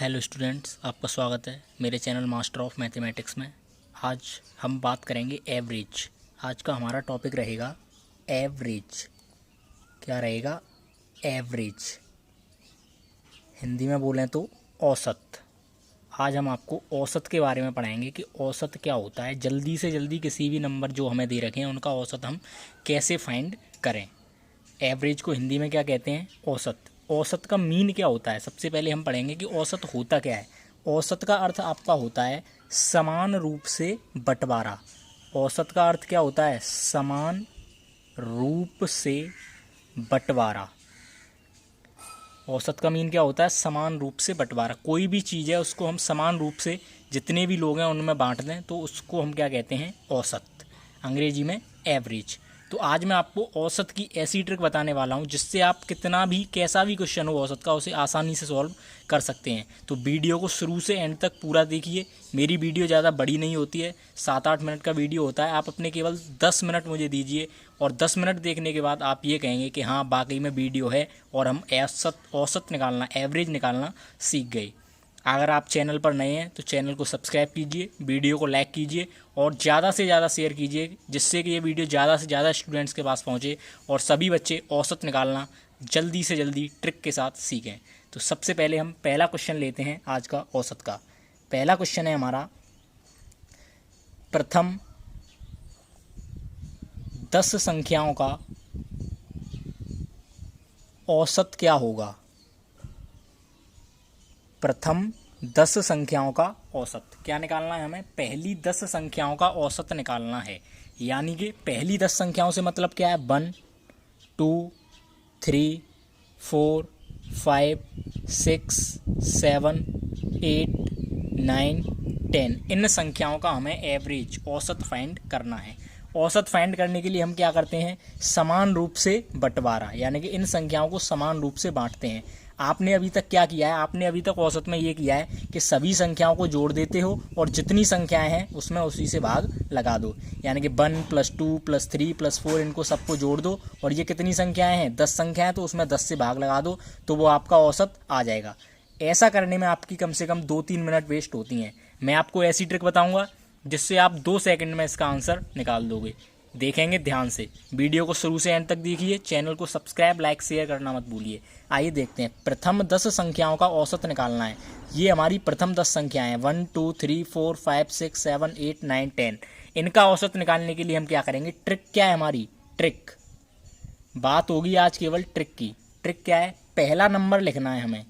Hello students, आपका स्वागत है मेरे चैनल मास्टर ऑफ मैथमेटिक्स में। आज हम बात करेंगे एवरेज। आज का हमारा टॉपिक रहेगा एवरेज। क्या रहेगा? एवरेज। हिंदी में बोलें तो औसत। आज हम आपको औसत के बारे में पढ़ाएंगे कि औसत क्या होता है। जल्दी से जल्दी किसी भी नंबर जो हमें दे रखे हैं उनका औसत हम कैसे फाइंड करें। एवरेज को हिंदी में क्या कहते हैं? औसत। औसत का मीन क्या होता है? सबसे पहले हम पढ़ेंगे कि औसत होता क्या है। औसत का अर्थ आपका होता है समान रूप से बंटवारा। औसत का अर्थ क्या होता है? समान रूप से बंटवारा। औसत का मीन क्या होता है? समान रूप से बंटवारा। कोई भी चीज़ है उसको हम समान रूप से जितने भी लोग हैं उनमें बांट दें तो उसको हम क्या कहते हैं? औसत। अंग्रेजी में एवरेज। तो आज मैं आपको औसत की ऐसी ट्रिक बताने वाला हूं जिससे आप कितना भी कैसा भी क्वेश्चन हो औसत का उसे आसानी से सॉल्व कर सकते हैं। तो वीडियो को शुरू से एंड तक पूरा देखिए। मेरी वीडियो ज़्यादा बड़ी नहीं होती है, 7-8 मिनट का वीडियो होता है। आप अपने केवल 10 मिनट मुझे दीजिए और 10 मिनट देखने के बाद आप ये कहेंगे कि हाँ वाकई में वीडियो है और हम औसत निकालना, एवरेज निकालना सीख गए। अगर आप चैनल पर नए हैं तो चैनल को सब्सक्राइब कीजिए, वीडियो को लाइक कीजिए और ज़्यादा से ज़्यादा शेयर कीजिए जिससे कि ये वीडियो ज़्यादा से ज़्यादा स्टूडेंट्स के पास पहुँचे और सभी बच्चे औसत निकालना जल्दी से जल्दी ट्रिक के साथ सीखें। तो सबसे पहले हम पहला क्वेश्चन लेते हैं आज का औसत का। पहला क्वेश्चन है हमारा, प्रथम 10 संख्याओं का औसत क्या होगा? प्रथम 10 संख्याओं का औसत क्या निकालना है हमें? पहली 10 संख्याओं का औसत निकालना है। यानी कि पहली 10 संख्याओं से मतलब क्या है? 1 2 3 4 5 6 7 8 9 10 इन संख्याओं का हमें एवरेज औसत फाइंड करना है। औसत फाइंड करने के लिए हम क्या करते हैं? समान रूप से बंटवारा, यानी कि इन संख्याओं को समान रूप से बांटते हैं। आपने अभी तक क्या किया है? आपने अभी तक औसत में ये किया है कि सभी संख्याओं को जोड़ देते हो और जितनी संख्याएं हैं उसमें उसी से भाग लगा दो। यानी कि 1 + 2 + 3 + 4 इनको सबको जोड़ दो और ये कितनी संख्याएं हैं? 10 संख्याएं, तो उसमें 10 से भाग लगा दो तो वो आपका औसत आ जाएगा। ऐसा करने में आपकी कम से कम 2-3 मिनट वेस्ट होती हैं। मैं आपको ऐसी ट्रिक बताऊंगा जिससे आप 2 सेकंड में इसका आंसर निकाल दोगे। देखेंगे ध्यान से, वीडियो को शुरू से एंड तक देखिए। चैनल को सब्सक्राइब, लाइक, शेयर करना मत भूलिए। आइए देखते हैं। प्रथम 10 संख्याओं का औसत निकालना है। ये हमारी प्रथम 10 संख्याएं हैं, 1 2 3 4 5 6 7 8 9 10। इनका औसत निकालने के लिए हम क्या करेंगे? ट्रिक क्या है हमारी? ट्रिक। बात होगी आज केवल ट्रिक की। ट्रिक क्या है? पहला नंबर लिखना है हमें।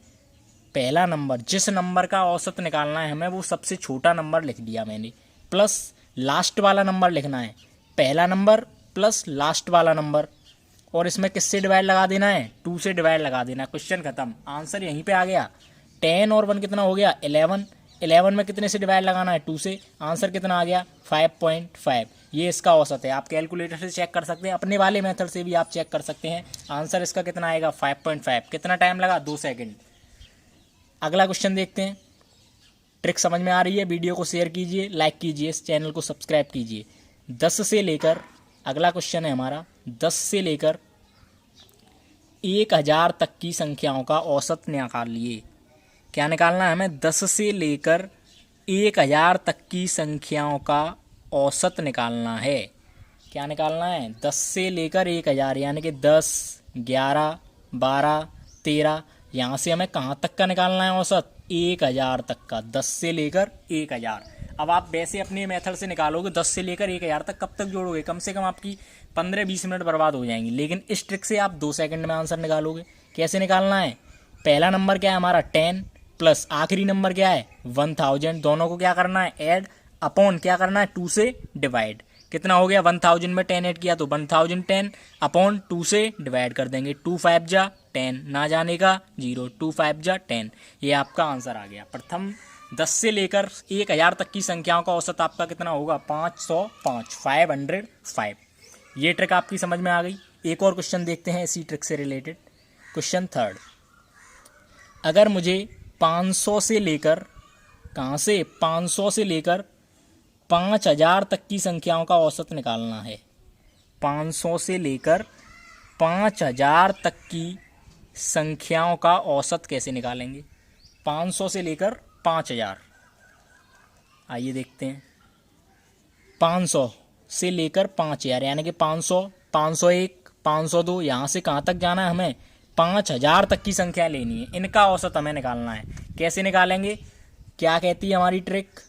पहला नंबर, जिस नंबर का औसत निकालना है हमें, वो सबसे छोटा नंबर लिख दिया मैंने, प्लस लास्ट वाला नंबर लिखना है। पहला नंबर प्लस लास्ट वाला नंबर, और इसमें किससे डिवाइड लगा देना है? 2 से डिवाइड लगा देना। क्वेश्चन खत्म, आंसर यहीं पे आ गया। 10 और 1 कितना हो गया? 11। 11 में कितने से डिवाइड लगाना है? 2 से। आंसर कितना आ गया? 5.5। ये इसका औसत है। आप कैलकुलेटर से चेक कर सकते हैं, अपने वाले मेथड से भी आप चेक कर सकते हैं। आंसर इसका कितना आएगा? 5.5। कितना टाइम लगा? 2 सेकेंड। अगला क्वेश्चन देखते हैं। ट्रिक समझ में आ रही है? वीडियो को शेयर कीजिए, लाइक कीजिए, इस चैनल को सब्सक्राइब कीजिए। 10 से लेकर, अगला क्वेश्चन है हमारा, 10 से लेकर 1000 तक की संख्याओं का औसत निकाल लिए। क्या निकालना है हमें? 10 से लेकर 1000 तक की संख्याओं का औसत निकालना है। क्या निकालना है? 10 से लेकर 1000, यानी कि 10 11 12 13। यहाँ से हमें कहाँ तक का निकालना है औसत? 1000 तक का। 10 से लेकर 1000। अब आप वैसे अपने मेथड से निकालोगे 10 से लेकर 1000 तक, कब तक जोड़ोगे? कम से कम आपकी 15-20 मिनट बर्बाद हो जाएंगी। लेकिन इस ट्रिक से आप 2 सेकंड में आंसर निकालोगे। कैसे निकालना है? पहला नंबर क्या है हमारा? 10, प्लस आखिरी नंबर क्या है? 1000। दोनों को क्या करना है? ऐड, अपॉन क्या करना है? 2 से डिवाइड। कितना हो गया? 1000 में 10 ऐड किया तो 1010, अपॉन 2 से डिवाइड कर देंगे। 2 5 जा 10, ना जाने का 0, 2 5 जा 10। ये आपका आंसर आ गया। प्रथम 10 से लेकर 1000 तक की संख्याओं का औसत आपका कितना होगा? 505, 505। ये ट्रिक आपकी समझ में आ गई। एक और क्वेश्चन देखते हैं इसी ट्रिक से रिलेटेड। क्वेश्चन थर्ड, अगर मुझे 500 से लेकर, कहाँ से? 500 से लेकर 5000 तक की संख्याओं का औसत निकालना है। 500 से लेकर 5000 तक की संख्याओं का औसत कैसे निकालेंगे? 500 से लेकर 5000, आइए देखते हैं। 500 से लेकर 5000 यानी कि 500, 501, 502, यहाँ से कहाँ तक जाना है हमें? 5000 तक की संख्या लेनी है, इनका औसत हमें निकालना है। कैसे निकालेंगे? क्या कहती है हमारी ट्रिक?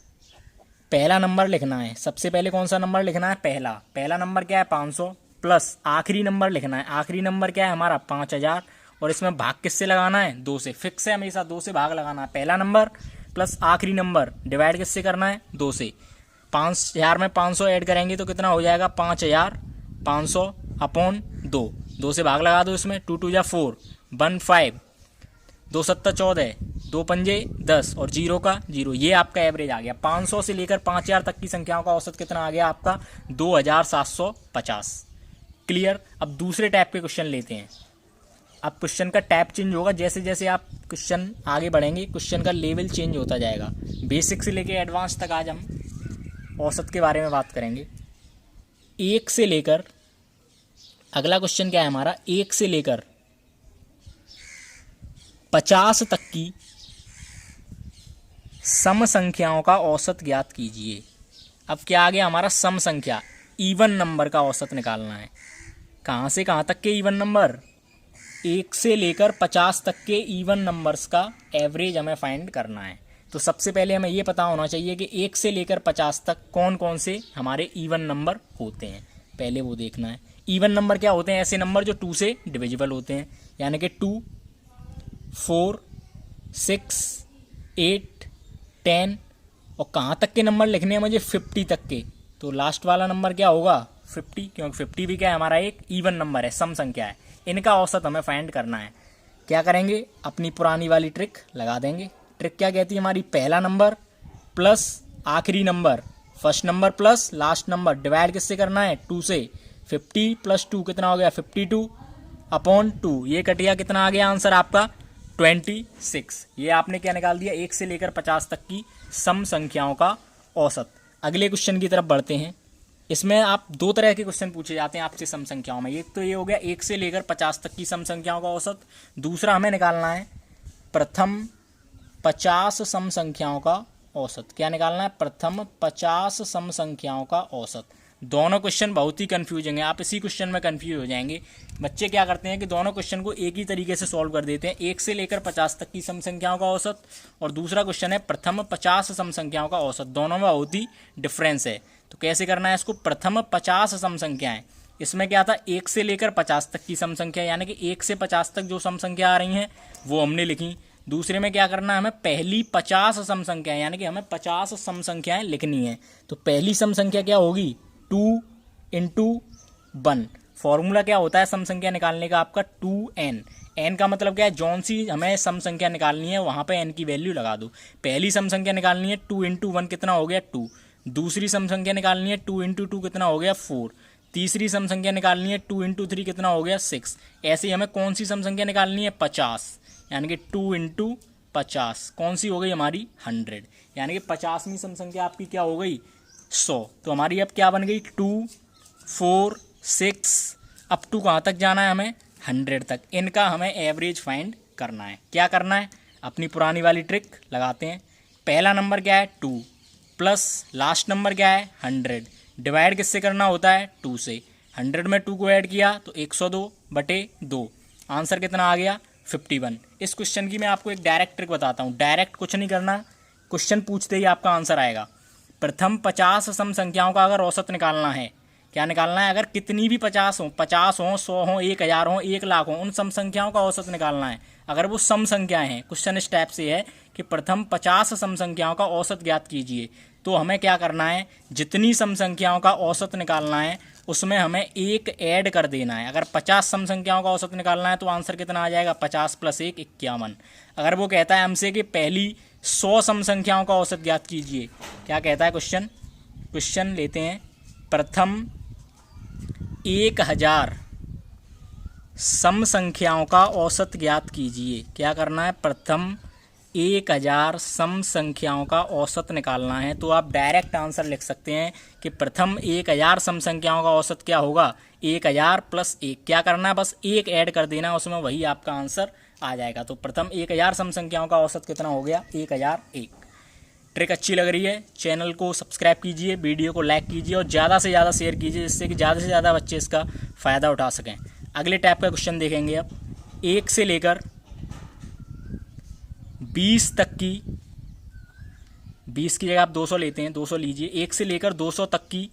पहला नंबर लिखना है। सबसे पहले कौन सा नंबर लिखना है? पहला नंबर क्या है? 500 प्लस आखिरी नंबर लिखना है। आखिरी नंबर क्या है हमारा? 5000, और इसमें भाग किससे लगाना है? 2 से। फिक्स है, हमेशा 2 से भाग लगाना है। पहला नंबर प्लस आखिरी नंबर डिवाइड किससे करना है? 2 से। 5000 में 500 ऐड करेंगे तो कितना हो जाएगा? 5500 अपॉन 2। 2 से भाग लगा दो इसमें। 2 2 जा 4, 1 5, 2 7 14, 2 पंजे 10 और 0 का 0। ये आपका एवरेज आ गया। 500 से लेकर 5000 तक की संख्याओं का औसत कितना आ गया आपका? 2750। क्लियर। अब दूसरे टाइप के क्वेश्चन लेते हैं। अब क्वेश्चन का टाइप चेंज होगा, जैसे जैसे आप क्वेश्चन आगे बढ़ेंगे क्वेश्चन का लेवल चेंज होता जाएगा। बेसिक से लेकर एडवांस तक आज हम औसत के बारे में बात करेंगे। 1 से लेकर, अगला क्वेश्चन क्या है हमारा? 1 से लेकर 50 तक की सम संख्याओं का औसत ज्ञात कीजिए। अब क्या आ गया हमारा? सम संख्या, इवन नंबर का औसत निकालना है। कहाँ से कहाँ तक के इवन नंबर? 1 से लेकर 50 तक के इवन नंबर्स का एवरेज हमें फाइंड करना है। तो सबसे पहले हमें ये पता होना चाहिए कि 1 से लेकर 50 तक कौन कौन से हमारे इवन नंबर होते हैं, पहले वो देखना है। इवन नंबर क्या होते हैं? ऐसे नंबर जो 2 से डिविजिबल होते हैं, यानी कि 2, 4, 6, 8, 10, और कहाँ तक के नंबर लिखने हैं मुझे? 50 तक के। तो लास्ट वाला नंबर क्या होगा? 50, क्योंकि 50 भी क्या है हमारा? एक इवन नंबर है, सम संख्या है। इनका औसत हमें फाइंड करना है। क्या करेंगे? अपनी पुरानी वाली ट्रिक लगा देंगे। ट्रिक क्या कहती है हमारी? पहला नंबर प्लस आखिरी number, first number plus last number, divide किससे करना है? 2 से। 50 प्लस 2 कितना हो गया? 52 अपॉन 2। ये कट गया, कितना आ गया आंसर आपका? 26। ये आपने क्या निकाल दिया? 1 से लेकर 50 तक की सम संख्याओं का औसत। अगले क्वेश्चन की तरफ बढ़ते हैं। इसमें आप 2 तरह के क्वेश्चन पूछे जाते हैं आपसे सम संख्याओं में। एक तो ये हो गया 1 से लेकर 50 तक की सम संख्याओं का औसत। दूसरा हमें निकालना है प्रथम 50 सम संख्याओं का औसत। क्या निकालना है? प्रथम 50 सम संख्याओं का औसत। दोनों क्वेश्चन बहुत ही कंफ्यूजिंग है, आप इसी क्वेश्चन में कंफ्यूज हो जाएंगे। बच्चे क्या करते हैं कि दोनों क्वेश्चन को एक ही तरीके से सॉल्व कर देते हैं। 1 से लेकर 50 तक की सम संख्याओं का औसत, और दूसरा क्वेश्चन है प्रथम 50 सम संख्याओं का औसत। दोनों में बहुत ही डिफरेंस है। तो कैसे करना है इसको? प्रथम 50 सम संख्याएं, इसमें क्या था? 1 से लेकर 50 तक की सम संख्या, यानी कि 1 से 50 तक जो सम संख्या आ रही हैं वो हमने लिखी। दूसरे में क्या करना है हमें? पहली 50 सम संख्याएं, यानी कि हमें 50 सम संख्याएं लिखनी है। तो पहली सम संख्या क्या होगी? 2 इंटू 1। फॉर्मूला क्या होता है सम संख्या निकालने का आपका? 2n। n का मतलब क्या है? जौन सी हमें सम संख्या निकालनी है वहाँ पे n की वैल्यू लगा दो। पहली सम संख्या निकालनी है 2 इंटू 1, कितना हो गया? 2। दूसरी सम संख्या निकालनी है 2 इंटू 2, कितना हो गया? 4। तीसरी सम संख्या निकालनी है 2 इंटू 3, कितना हो गया? 6। ऐसे ही हमें कौन सी सम संख्या निकालनी है? 50, यानी कि 2 इंटू 50 कौन सी हो गई हमारी? 100, यानी कि 50वीं सम संख्या आपकी क्या हो गई? 100। तो हमारी अब क्या बन गई? 2, 4, 6, अप टू कहाँ तक जाना है हमें? 100 तक। इनका हमें एवरेज फाइंड करना है। क्या करना है? अपनी पुरानी वाली ट्रिक लगाते हैं। पहला नंबर क्या है? 2 प्लस लास्ट नंबर क्या है? 100। डिवाइड किससे करना होता है? 2 से। 100 में 2 को ऐड किया तो 102/2। आंसर कितना आ गया? 51। इस क्वेश्चन की मैं आपको एक डायरेक्ट ट्रिक बताता हूँ। डायरेक्ट कुछ नहीं करना, क्वेश्चन पूछते ही आपका आंसर आएगा। प्रथम 50 सम संख्याओं का अगर औसत निकालना है, क्या निकालना है? अगर कितनी भी 50 हो, 100 हो, 1000 हो, 1 लाख हो, उन सम संख्याओं का औसत निकालना है। अगर वो सम संख्याएं हैं, क्वेश्चन इस टाइप से है कि प्रथम 50 सम संख्याओं का औसत ज्ञात कीजिए। तो हमें क्या करना है? जितनी सम संख्याओं का औसत निकालना है उसमें हमें 1 ऐड कर देना है। अगर 50 सम संख्याओं का औसत निकालना है तो आंसर कितना आ जाएगा? 50 + 1 51। अगर वो कहता है हमसे कि पहली 100 सम संख्याओं का औसत ज्ञात कीजिए, क्या कहता है क्वेश्चन? क्वेश्चन लेते हैं। प्रथम 1000 सम संख्याओं का औसत ज्ञात कीजिए। क्या करना है? प्रथम 1000 सम संख्याओं का औसत निकालना है। तो आप डायरेक्ट आंसर लिख सकते हैं कि प्रथम 1000 सम संख्याओं का औसत क्या होगा? 1000 + 1। क्या करना है? बस 1 ऐड कर देना, उसमें वही आपका आंसर आ जाएगा। तो प्रथम 1000 सम संख्याओं का औसत कितना हो गया? 1001। ट्रिक अच्छी लग रही है, चैनल को सब्सक्राइब कीजिए, वीडियो को लाइक कीजिए और ज़्यादा से ज़्यादा शेयर कीजिए, जिससे कि ज़्यादा से ज़्यादा बच्चे इसका फ़ायदा उठा सकें। अगले टाइप का क्वेश्चन देखेंगे अब। 1 से लेकर 20 तक की, 20 की जगह आप 200 लेते हैं, 200 लीजिए। 1 से लेकर 200 तक की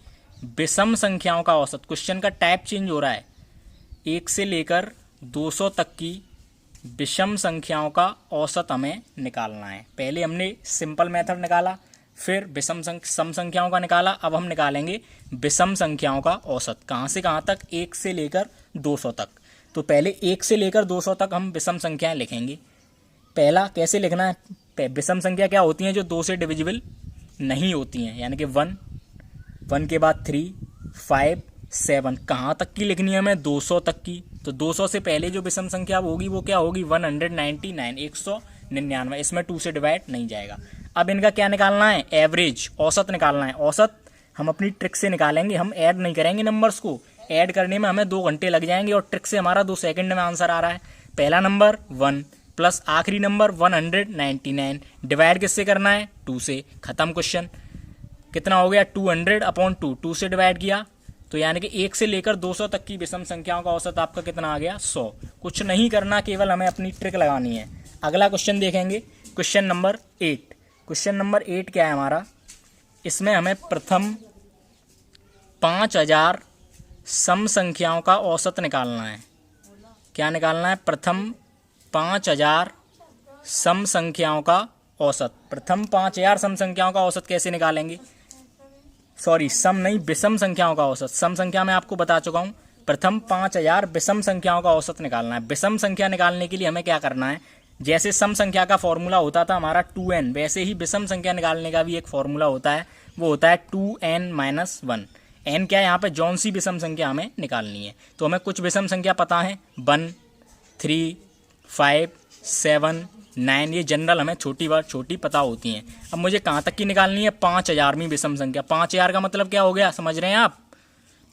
विषम संख्याओं का औसत, क्वेश्चन का टाइप चेंज हो रहा है। 1 से लेकर 200 तक की विषम संख्याओं का औसत हमें निकालना है। पहले हमने सिंपल मेथड निकाला, फिर सम संख्याओं का निकाला, अब हम निकालेंगे विषम संख्याओं का औसत। कहाँ से कहाँ तक? 1 से लेकर 200 तक। तो पहले 1 से लेकर 200 तक हम विषम संख्याएं लिखेंगे। पहला कैसे लिखना है? विषम संख्या क्या होती हैं? जो 2 से डिविजिबल नहीं होती हैं, यानी कि 1 के बाद 3, 5, 7। कहाँ तक की लिखनी है हमें? 200 तक की। तो 200 से पहले जो विषम संख्या होगी वो क्या होगी? 199, 199। इसमें 2 से डिवाइड नहीं जाएगा। अब इनका क्या निकालना है? एवरेज, औसत निकालना है। औसत हम अपनी ट्रिक से निकालेंगे, हम ऐड नहीं करेंगे नंबर्स को। ऐड करने में हमें 2 घंटे लग जाएंगे और ट्रिक से हमारा 2 सेकंड में आंसर आ रहा है। पहला नंबर 1 प्लस आखिरी नंबर 199, डिवाइड किससे करना है? 2 से। खत्म क्वेश्चन। कितना हो गया? 200/2, 2 से डिवाइड किया तो यानी कि 1 से लेकर 200 तक की विषम संख्याओं का औसत आपका कितना आ गया? 100। कुछ नहीं करना, केवल हमें अपनी ट्रिक लगानी है। अगला क्वेश्चन देखेंगे, क्वेश्चन नंबर 8। क्वेश्चन नंबर 8 क्या है हमारा? इसमें हमें प्रथम 5000 सम संख्याओं का औसत निकालना है। क्या निकालना है? प्रथम 5000 सम संख्याओं का औसत। प्रथम 5000 सम संख्याओं का औसत कैसे निकालेंगे? सॉरी, सम नहीं, विषम संख्याओं का औसत। सम संख्या मैं आपको बता चुका हूं। प्रथम 5000 विषम संख्याओं का औसत निकालना है। विषम संख्या निकालने के लिए हमें क्या करना है? जैसे सम संख्या का फॉर्मूला होता था हमारा 2n, वैसे ही विषम संख्या निकालने का भी एक फॉर्मूला होता है, वो होता है 2n-1। n क्या है यहाँ पे? जौन सी विषम संख्या हमें निकालनी है। तो हमें कुछ विषम संख्या पता है, 1, 3, 5, 7, 9। ये जनरल हमें छोटी पता होती हैं। अब मुझे कहाँ तक की निकालनी है? 5000वीं विषम संख्या। 5000 का मतलब क्या हो गया? समझ रहे हैं आप?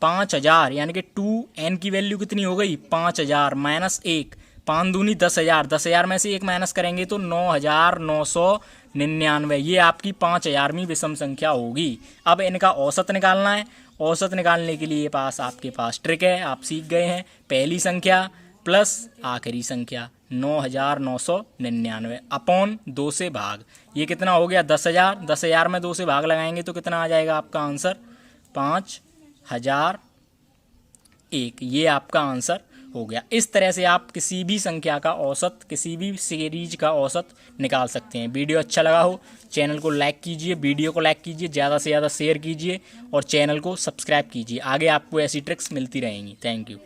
5000 यानी कि 2n की वैल्यू कितनी हो गई? 5000 माइनस 1, 5 दूनी 10,000। 10,000 में से 1 माइनस करेंगे तो 9,999। ये आपकी 5000वीं विषम संख्या होगी। अब इनका औसत निकालना है। औसत निकालने के लिए आपके पास ट्रिक है, आप सीख गए हैं। पहली संख्या प्लस आखिरी संख्या 9,999 अपॉन 2 से भाग। ये कितना हो गया? 10,000। 10,000 में 2 से भाग लगाएंगे तो कितना आ जाएगा आपका आंसर? 5001। ये आपका आंसर हो गया। इस तरह से आप किसी भी संख्या का औसत, किसी भी सीरीज का औसत निकाल सकते हैं। वीडियो अच्छा लगा हो, चैनल को लाइक कीजिए, वीडियो को लाइक कीजिए, ज़्यादा से ज़्यादा शेयर कीजिए और चैनल को सब्सक्राइब कीजिए। आगे आपको ऐसी ट्रिक्स मिलती रहेंगी। Thank you.